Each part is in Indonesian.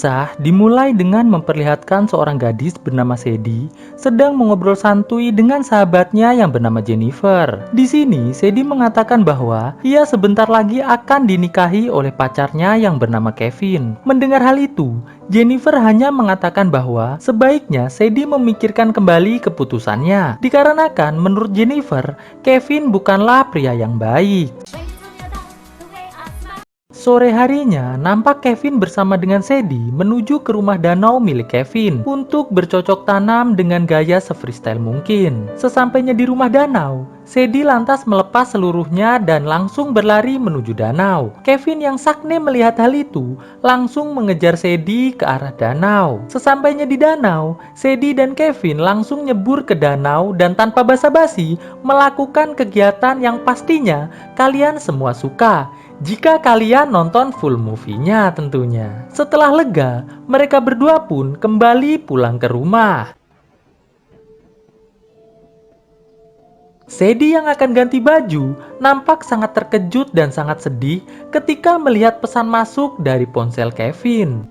Kisah dimulai dengan memperlihatkan seorang gadis bernama Sadie sedang mengobrol santuy dengan sahabatnya yang bernama Jennifer. Di sini, Sadie mengatakan bahwa ia sebentar lagi akan dinikahi oleh pacarnya yang bernama Kevin. Mendengar hal itu, Jennifer hanya mengatakan bahwa sebaiknya Sadie memikirkan kembali keputusannya. Dikarenakan menurut Jennifer, Kevin bukanlah pria yang baik. Sore harinya, nampak Kevin bersama dengan Sadie menuju ke rumah danau milik Kevin untuk bercocok tanam dengan gaya se-freestyle mungkin. Sesampainya di rumah danau, Sadie lantas melepas seluruhnya dan langsung berlari menuju danau. Kevin yang sakne melihat hal itu, langsung mengejar Sadie ke arah danau. Sesampainya di danau, Sadie dan Kevin langsung nyebur ke danau dan tanpa basa-basi melakukan kegiatan yang pastinya kalian semua suka jika kalian nonton full movie-nya tentunya. Setelah lega, mereka berdua pun kembali pulang ke rumah. Sadie yang akan ganti baju nampak sangat terkejut dan sangat sedih ketika melihat pesan masuk dari ponsel Kevin.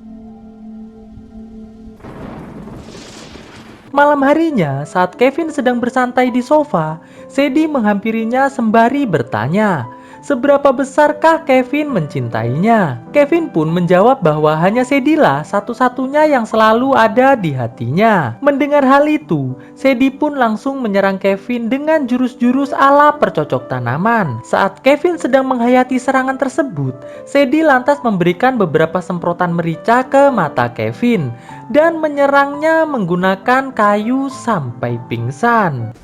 Malam harinya, saat Kevin sedang bersantai di sofa, Sadie menghampirinya sembari bertanya, seberapa besarkah Kevin mencintainya? Kevin pun menjawab bahwa hanya Sadie lah satu-satunya yang selalu ada di hatinya. Mendengar hal itu, Sadie pun langsung menyerang Kevin dengan jurus-jurus ala percocok tanaman. Saat Kevin sedang menghayati serangan tersebut, Sadie lantas memberikan beberapa semprotan merica ke mata Kevin dan menyerangnya menggunakan kayu sampai pingsan.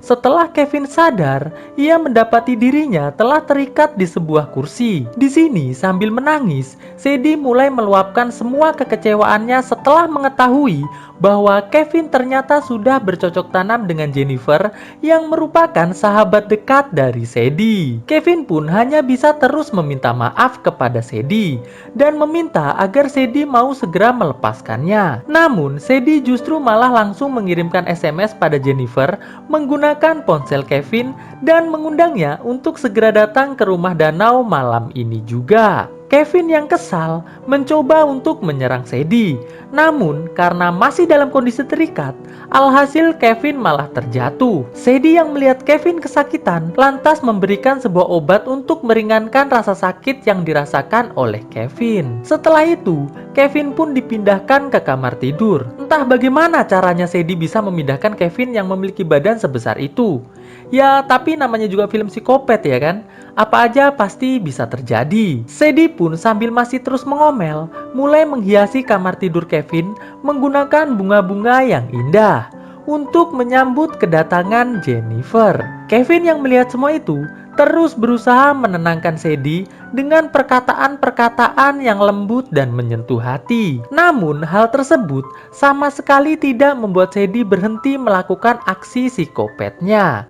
Setelah Kevin sadar, ia mendapati dirinya telah terikat di sebuah kursi. Di sini, sambil menangis, Sadie mulai meluapkan semua kekecewaannya setelah mengetahui bahwa Kevin ternyata sudah bercocok tanam dengan Jennifer yang merupakan sahabat dekat dari Sadie. Kevin pun hanya bisa terus meminta maaf kepada Sadie dan meminta agar Sadie mau segera melepaskannya. Namun, Sadie justru malah langsung mengirimkan SMS pada Jennifer menggunakan ponsel Kevin dan mengundangnya untuk segera datang ke rumah danau malam ini juga. Kevin yang kesal mencoba untuk menyerang Sadie, namun karena masih dalam kondisi terikat, alhasil Kevin malah terjatuh. Sadie yang melihat Kevin kesakitan lantas memberikan sebuah obat untuk meringankan rasa sakit yang dirasakan oleh Kevin. Setelah itu, Kevin pun dipindahkan ke kamar tidur. Entah bagaimana caranya Sadie bisa memindahkan Kevin yang memiliki badan sebesar itu. Ya, tapi namanya juga film psikopat ya kan? Apa aja pasti bisa terjadi. Sadie pun sambil masih terus mengomel, mulai menghiasi kamar tidur Kevin menggunakan bunga-bunga yang indah untuk menyambut kedatangan Jennifer. Kevin yang melihat semua itu terus berusaha menenangkan Sadie dengan perkataan-perkataan yang lembut dan menyentuh hati. Namun hal tersebut sama sekali tidak membuat Sadie berhenti melakukan aksi psikopatnya.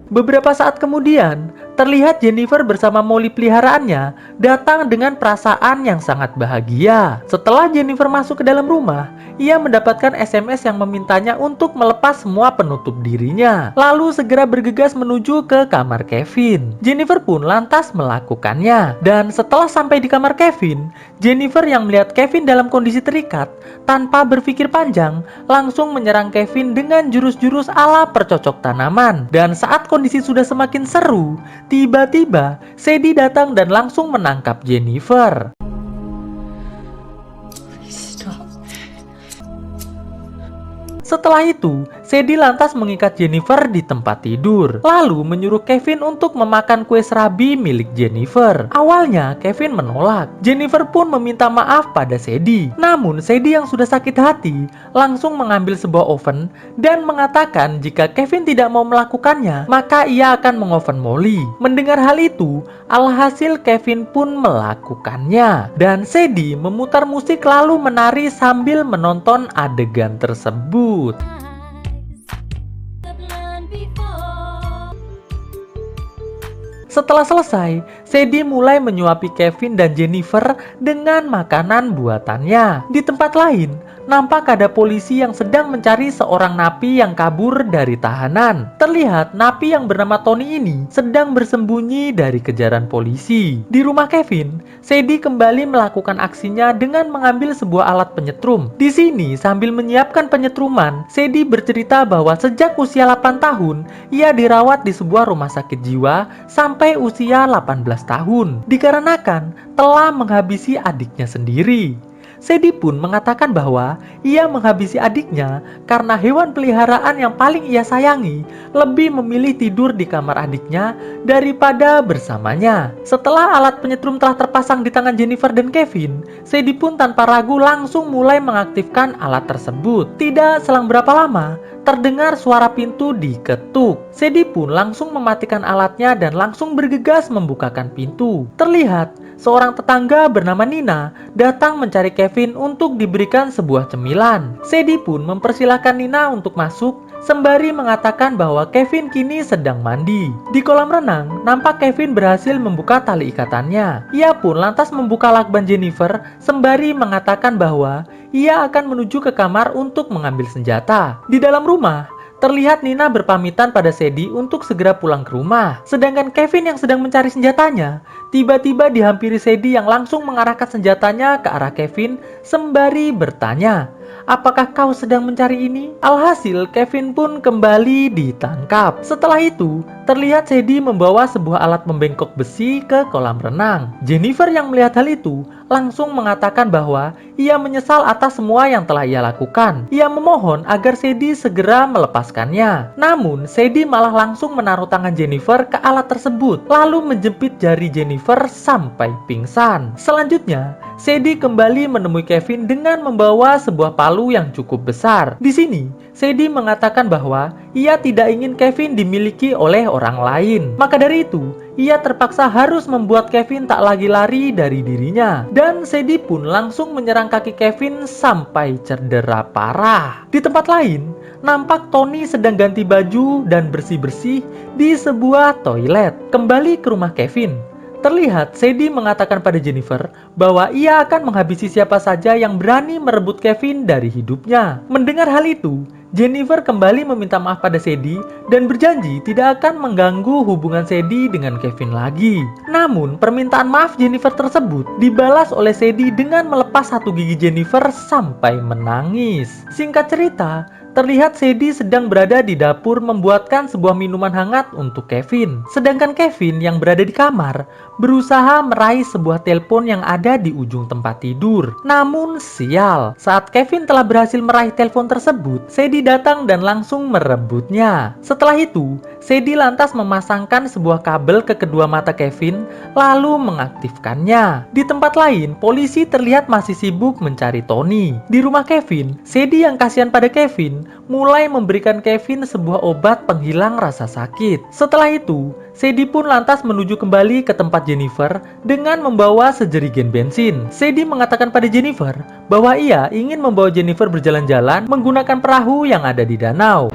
Beberapa saat kemudian, terlihat Jennifer bersama Molly peliharaannya datang dengan perasaan yang sangat bahagia. Setelah Jennifer masuk ke dalam rumah, ia mendapatkan SMS yang memintanya untuk melepas semua penutup dirinya, lalu segera bergegas menuju ke kamar Kevin. Jennifer pun lantas melakukannya, dan setelah sampai di kamar Kevin, Jennifer yang melihat Kevin dalam kondisi terikat, tanpa berpikir panjang, langsung menyerang Kevin dengan jurus-jurus ala percocok tanaman. Dan saat kondisi sudah semakin seru, tiba-tiba Sadie datang dan langsung menangkap Jennifer. Setelah itu, Sadie lantas mengikat Jennifer di tempat tidur, lalu menyuruh Kevin untuk memakan kue serabi milik Jennifer. Awalnya, Kevin menolak. Jennifer pun meminta maaf pada Sadie. Namun, Sadie yang sudah sakit hati, langsung mengambil sebuah oven dan mengatakan jika Kevin tidak mau melakukannya, maka ia akan mengoven Molly. Mendengar hal itu, alhasil Kevin pun melakukannya. Dan Sadie memutar musik lalu menari sambil menonton adegan tersebut. Setelah selesai, Sadie mulai menyuapi Kevin dan Jennifer dengan makanan buatannya. Di tempat lain, nampak ada polisi yang sedang mencari seorang napi yang kabur dari tahanan. Terlihat napi yang bernama Tony ini sedang bersembunyi dari kejaran polisi. Di rumah Kevin, Sadie kembali melakukan aksinya dengan mengambil sebuah alat penyetrum. Di sini, sambil menyiapkan penyetruman, Sadie bercerita bahwa sejak usia 8 tahun, ia dirawat di sebuah rumah sakit jiwa sampai usia 18 tahun, dikarenakan telah menghabisi adiknya sendiri. Sadie pun mengatakan bahwa ia menghabisi adiknya karena hewan peliharaan yang paling ia sayangi lebih memilih tidur di kamar adiknya daripada bersamanya. Setelah alat penyetrum telah terpasang di tangan Jennifer dan Kevin, Sadie pun tanpa ragu langsung mulai mengaktifkan alat tersebut. Tidak selang berapa lama, terdengar suara pintu diketuk. Sadie pun langsung mematikan alatnya dan langsung bergegas membukakan pintu. Terlihat seorang tetangga bernama Nina datang mencari Kevin untuk diberikan sebuah cemilan. Sadie pun mempersilahkan Nina untuk masuk sembari mengatakan bahwa Kevin kini sedang mandi. Di kolam renang, nampak Kevin berhasil membuka tali ikatannya. Ia pun lantas membuka lakban Jennifer sembari mengatakan bahwa ia akan menuju ke kamar untuk mengambil senjata. Di dalam rumah, terlihat Nina berpamitan pada Sadie untuk segera pulang ke rumah. Sedangkan Kevin yang sedang mencari senjatanya, tiba-tiba dihampiri Sadie yang langsung mengarahkan senjatanya ke arah Kevin sembari bertanya, "Apakah kau sedang mencari ini?" Alhasil, Kevin pun kembali ditangkap. Setelah itu, terlihat Sadie membawa sebuah alat membengkok besi ke kolam renang. Jennifer yang melihat hal itu langsung mengatakan bahwa ia menyesal atas semua yang telah ia lakukan. Ia memohon agar Sadie segera melepaskannya. Namun, Sadie malah langsung menaruh tangan Jennifer ke alat tersebut, lalu menjepit jari Jennifer sampai pingsan. Selanjutnya, Sadie kembali menemui Kevin dengan membawa sebuah palu yang cukup besar. Di sini, Sadie mengatakan bahwa ia tidak ingin Kevin dimiliki oleh orang lain. Maka dari itu, ia terpaksa harus membuat Kevin tak lagi lari dari dirinya. Dan Sadie pun langsung menyerang kaki Kevin sampai cedera parah. Di tempat lain, nampak Tony sedang ganti baju dan bersih-bersih di sebuah toilet. Kembali ke rumah Kevin, terlihat Sadie mengatakan pada Jennifer bahwa ia akan menghabisi siapa saja yang berani merebut Kevin dari hidupnya. Mendengar hal itu, Jennifer kembali meminta maaf pada Sadie dan berjanji tidak akan mengganggu hubungan Sadie dengan Kevin lagi. Namun, permintaan maaf Jennifer tersebut dibalas oleh Sadie dengan melepas satu gigi Jennifer sampai menangis. Singkat cerita, terlihat Sadie sedang berada di dapur membuatkan sebuah minuman hangat untuk Kevin. Sedangkan Kevin yang berada di kamar berusaha meraih sebuah telepon yang ada di ujung tempat tidur. Namun sial, saat Kevin telah berhasil meraih telepon tersebut, Sadie datang dan langsung merebutnya. Setelah itu, Sadie lantas memasangkan sebuah kabel ke kedua mata Kevin lalu mengaktifkannya. Di tempat lain, polisi terlihat masih sibuk mencari Tony. Di rumah Kevin, Sadie yang kasihan pada Kevin mulai memberikan Kevin sebuah obat penghilang rasa sakit. Setelah itu, Sadie pun lantas menuju kembali ke tempat Jennifer dengan membawa sejerigen bensin. Sadie mengatakan pada Jennifer bahwa ia ingin membawa Jennifer berjalan-jalan menggunakan perahu yang ada di danau.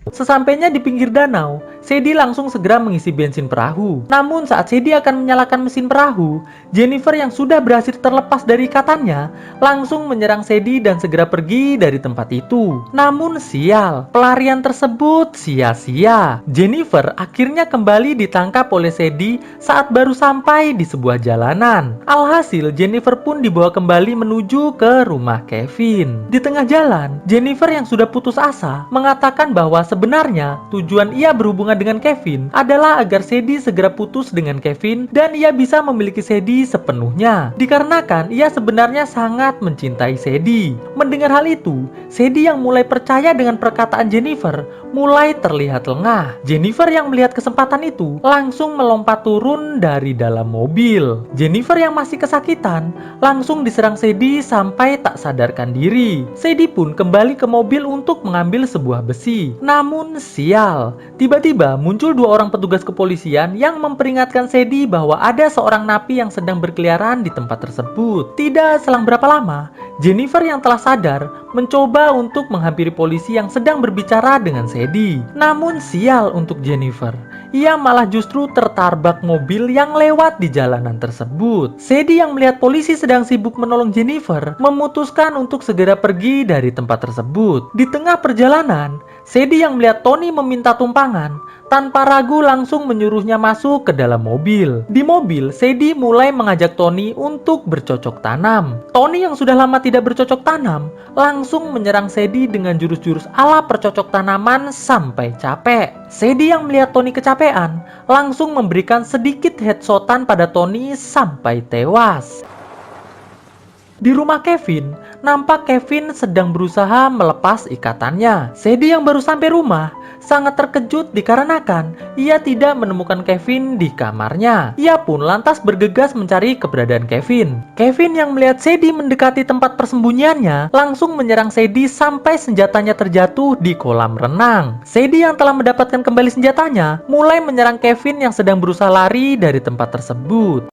Sesampainya di pinggir danau, Sadie langsung segera mengisi bensin perahu. Namun saat Sadie akan menyalakan mesin perahu, Jennifer yang sudah berhasil terlepas dari ikatannya langsung menyerang Sadie dan segera pergi dari tempat itu. Namun sial, pelarian tersebut sia-sia. Jennifer akhirnya kembali ditangkap oleh Sadie saat baru sampai di sebuah jalanan. Alhasil, Jennifer pun dibawa kembali menuju ke rumah Kevin. Di tengah jalan, Jennifer yang sudah putus asa mengatakan bahwa sebenarnya tujuan ia berhubungan dengan Kevin adalah agar Sadie segera putus dengan Kevin dan ia bisa memiliki Sadie sepenuhnya. Dikarenakan ia sebenarnya sangat mencintai Sadie. Mendengar hal itu, Sadie yang mulai percaya dengan perkataan Jennifer mulai terlihat lengah. Jennifer yang melihat kesempatan itu langsung melompat turun dari dalam mobil. Jennifer yang masih kesakitan langsung diserang Sadie sampai tak sadarkan diri. Sadie pun kembali ke mobil untuk mengambil sebuah besi. Namun sial, tiba-tiba muncul dua orang petugas kepolisian yang memperingatkan Sadie bahwa ada seorang napi yang sedang berkeliaran di tempat tersebut. Tidak selang berapa lama, Jennifer yang telah sadar mencoba untuk menghampiri polisi yang sedang berbicara dengan Sadie. Namun sial untuk Jennifer, ia malah justru tertabrak mobil yang lewat di jalanan tersebut. Sadie yang melihat polisi sedang sibuk menolong Jennifer memutuskan untuk segera pergi dari tempat tersebut. Di tengah perjalanan, Sadie yang melihat Tony meminta tumpangan tanpa ragu langsung menyuruhnya masuk ke dalam mobil. Di mobil, Sadie mulai mengajak Tony untuk bercocok tanam. Tony yang sudah lama tidak bercocok tanam langsung menyerang Sadie dengan jurus-jurus ala percocok tanaman sampai capek. Sadie yang melihat Tony kecapean langsung memberikan sedikit headshotan pada Tony sampai tewas. Di rumah Kevin, nampak Kevin sedang berusaha melepas ikatannya. Sadie yang baru sampai rumah sangat terkejut dikarenakan ia tidak menemukan Kevin di kamarnya. Ia pun lantas bergegas mencari keberadaan Kevin. Kevin yang melihat Sadie mendekati tempat persembunyiannya langsung menyerang Sadie sampai senjatanya terjatuh di kolam renang. Sadie yang telah mendapatkan kembali senjatanya mulai menyerang Kevin yang sedang berusaha lari dari tempat tersebut.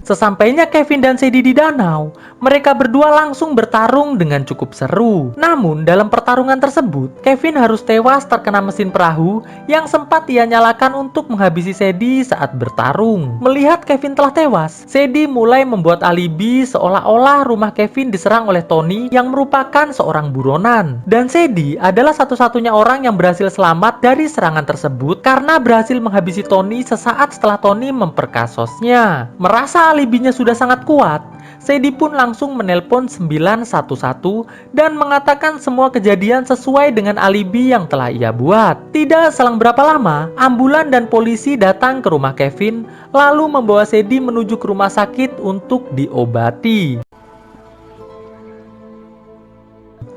Sesampainya Kevin dan Sadie di danau, mereka berdua langsung bertarung dengan cukup seru. Namun dalam pertarungan tersebut, Kevin harus tewas terkena mesin perahu yang sempat ia nyalakan untuk menghabisi Sadie saat bertarung. Melihat Kevin telah tewas, Sadie mulai membuat alibi seolah-olah rumah Kevin diserang oleh Tony yang merupakan seorang buronan. Dan Sadie adalah satu-satunya orang yang berhasil selamat dari serangan tersebut karena berhasil menghabisi Tony sesaat setelah Tony memperkasosnya. Merasa alibinya sudah sangat kuat, Sadie pun langsung menelpon 911 dan mengatakan semua kejadian sesuai dengan alibi yang telah ia buat. Tidak selang berapa lama, ambulan dan polisi datang ke rumah Kevin lalu membawa Sadie menuju ke rumah sakit untuk diobati.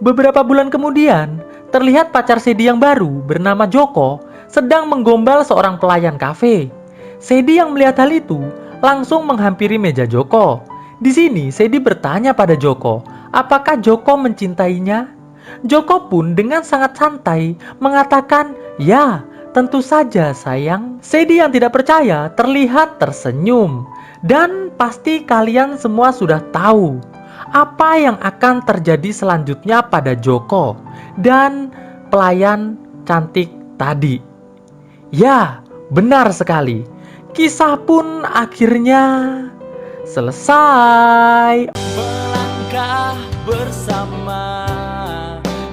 Beberapa bulan kemudian, terlihat pacar Sadie yang baru bernama Joko sedang menggombal seorang pelayan kafe. Sadie yang melihat hal itu langsung menghampiri meja Joko. Di sini Sadie bertanya pada Joko, apakah Joko mencintainya? Joko pun dengan sangat santai mengatakan, "Ya, tentu saja sayang." Sadie yang tidak percaya terlihat tersenyum. Dan pasti kalian semua sudah tahu apa yang akan terjadi selanjutnya pada Joko dan pelayan cantik tadi. Ya, benar sekali. Kisah pun akhirnya selesai. Melangkah bersama,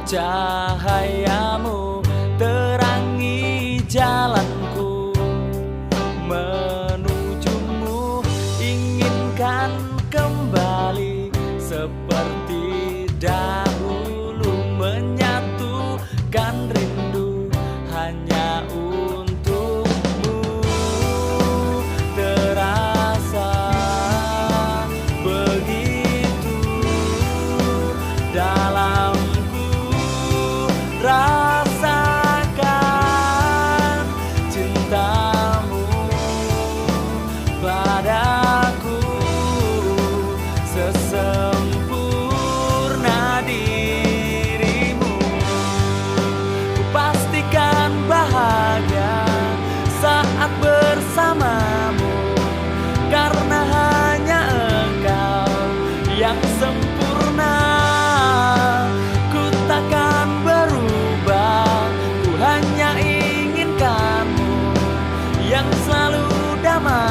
cahayamu terangi jalanku, menujumu inginkan kembali seperti dahulu, menyatukan rindu hanya bersamamu, karena hanya engkau yang sempurna. Ku takkan berubah, ku hanya inginkanmu yang selalu damai.